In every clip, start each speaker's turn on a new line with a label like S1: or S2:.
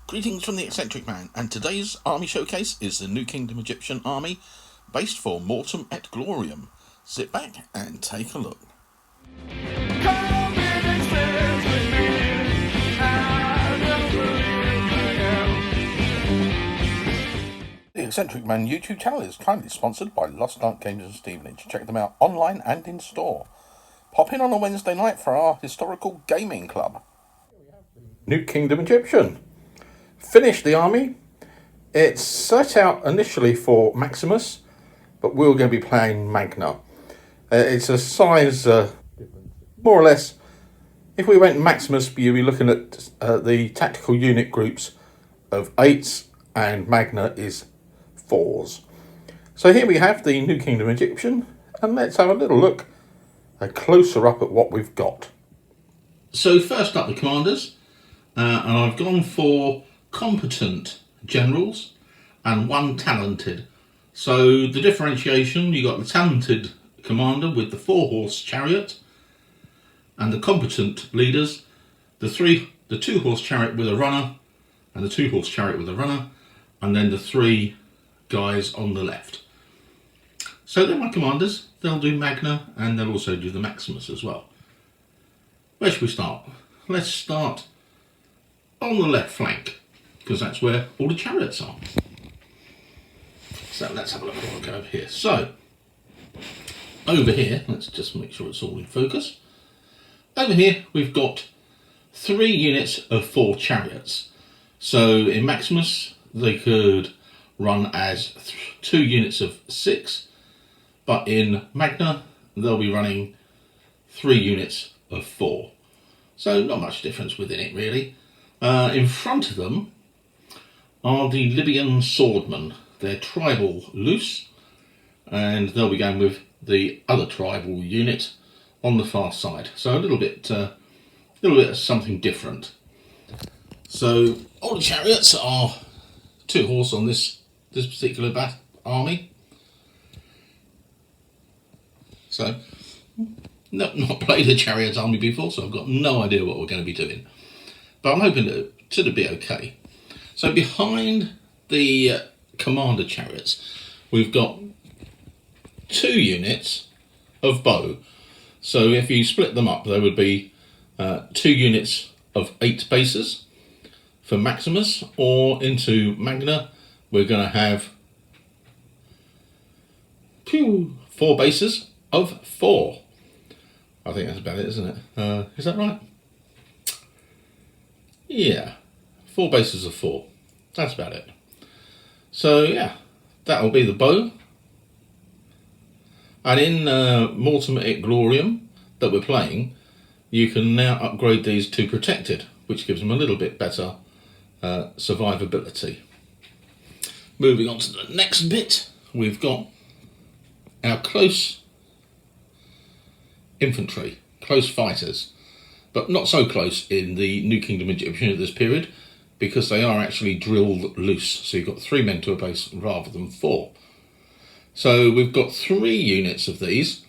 S1: Greetings from the Eccentric Man, and today's army showcase is the New Kingdom Egyptian army, based for Mortem et Gloriam. Sit back and take a look. The Eccentric Man YouTube channel is kindly sponsored by Lost Ark Games and Stevenage. Check them out online and in store. Pop in on a Wednesday night for our historical gaming club. New Kingdom Egyptian. Finished the army. It's set out initially for Maximus, but we're going to be playing Magna. It's a size, more or less, if we went Maximus, you'd be looking at the tactical unit groups of 8s, and Magna is 4s. So here we have the New Kingdom Egyptian, and let's have a little look, a closer up at what we've got. So first up, the commanders, and I've gone for competent generals and one talented. So the differentiation, you got the talented commander with the 4-horse chariot, and the competent leaders, the 2-horse chariot with a runner, and the 2-horse chariot with a runner, and then the 3 guys on the left. So they're my commanders. They'll do Magna, and they'll also do the Maximus as well. Where should we start? Let's start on the left flank, because that's where all the chariots are. So let's have a look at what we've got over here. So, over here, let's just make sure it's all in focus. Over here, we've got 3 units of 4 chariots. So in Maximus, they could run as 2 units of 6, but in Magna, they'll be running 3 units of 4. So not much difference within it, really. In front of them are the Libyan swordmen. They're tribal loose, and they'll be going with the other tribal unit on the far side. So a little bit of something different. So all the chariots are 2-horse on this particular army. So not played a chariot army before, so I've got no idea what we're going to be doing. But I'm hoping to be okay. So behind the commander chariots, we've got 2 units of bow. So if you split them up, there would be 2 units of 8 bases for Maximus, or into Magna, we're going to have 4 bases of 4. I think that's about it, isn't it? Is that right? Yeah, 4 bases of 4. That's about it. So yeah, that'll be the bow. And in Mortem et Gloriam that we're playing, you can now upgrade these to protected, which gives them a little bit better survivability. Moving on to the next bit, we've got our close infantry, close fighters. But not so close in the New Kingdom Egyptian at this period, because they are actually drilled loose. So you've got 3 men to a base rather than 4. So we've got 3 units of these.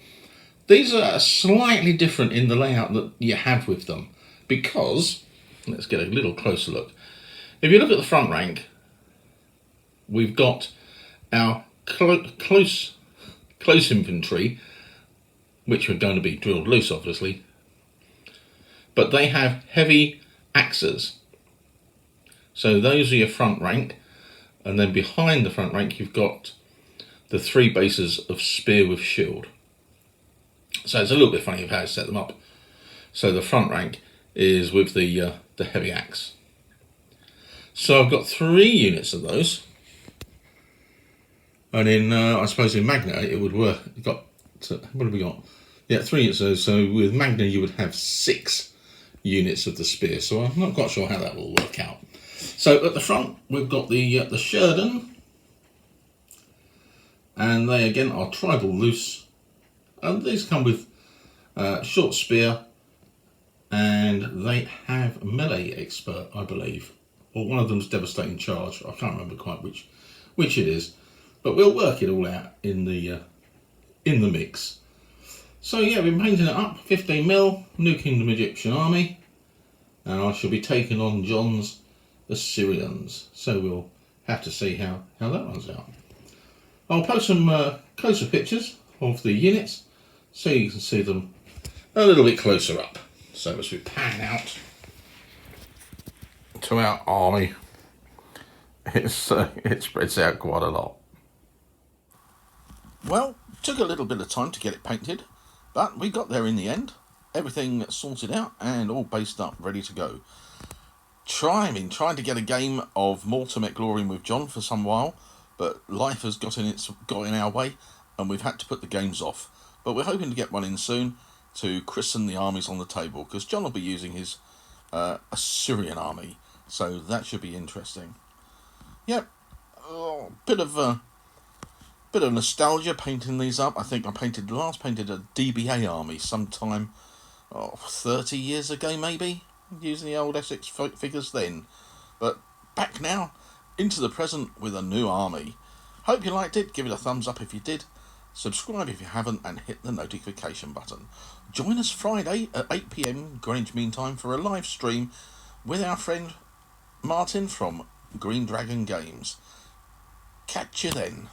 S1: These are slightly different in the layout that you have with them, because, let's get a little closer look. If you look at the front rank, we've got our close infantry, which are going to be drilled loose, obviously. But they have heavy axes. So those are your front rank, and then behind the front rank you've got the 3 bases of spear with shield. So it's a little bit funny of how to set them up. So the front rank is with the heavy axe. So I've got 3 units of those, and in I suppose in Magna it would work. What have we got? Yeah, 3 units. So with Magna you would have 6 units of the spear, so I'm not quite sure how that will work out. So at the front we've got the Sheridan, and they again are tribal loose, and these come with short spear, and they have melee expert, I believe, or one of them's devastating charge. I can't remember quite which it is, but we'll work it all out in the mix. So yeah, we're painting it up, 15mm, New Kingdom Egyptian army, and I shall be taking on Johns
S2: Assyrians. So we'll have to see how that runs out. I'll post some closer pictures of the units so you can see them a little bit closer up. So as we pan out to our army, it spreads out quite a lot.
S1: Well, took a little bit of time to get it painted, but we got there in the end. Everything sorted out and all based up, ready to go. Trying to get a game of Mortem at Gloriam with John for some while, but life has got in our way, and we've had to put the games off. But we're hoping to get one in soon to christen the armies on the table, because John will be using his Assyrian army, so that should be interesting. Yep, bit of nostalgia painting these up. I think I last painted a DBA army sometime 30 years ago maybe, using the old Essex figures then. But back now into the present with a new army. Hope you liked it. Give it a thumbs up if you did. Subscribe if you haven't, and hit the notification button. Join us Friday at 8 PM Greenwich Mean Time for a live stream with our friend Martin from Green Dragon Games. Catch you then.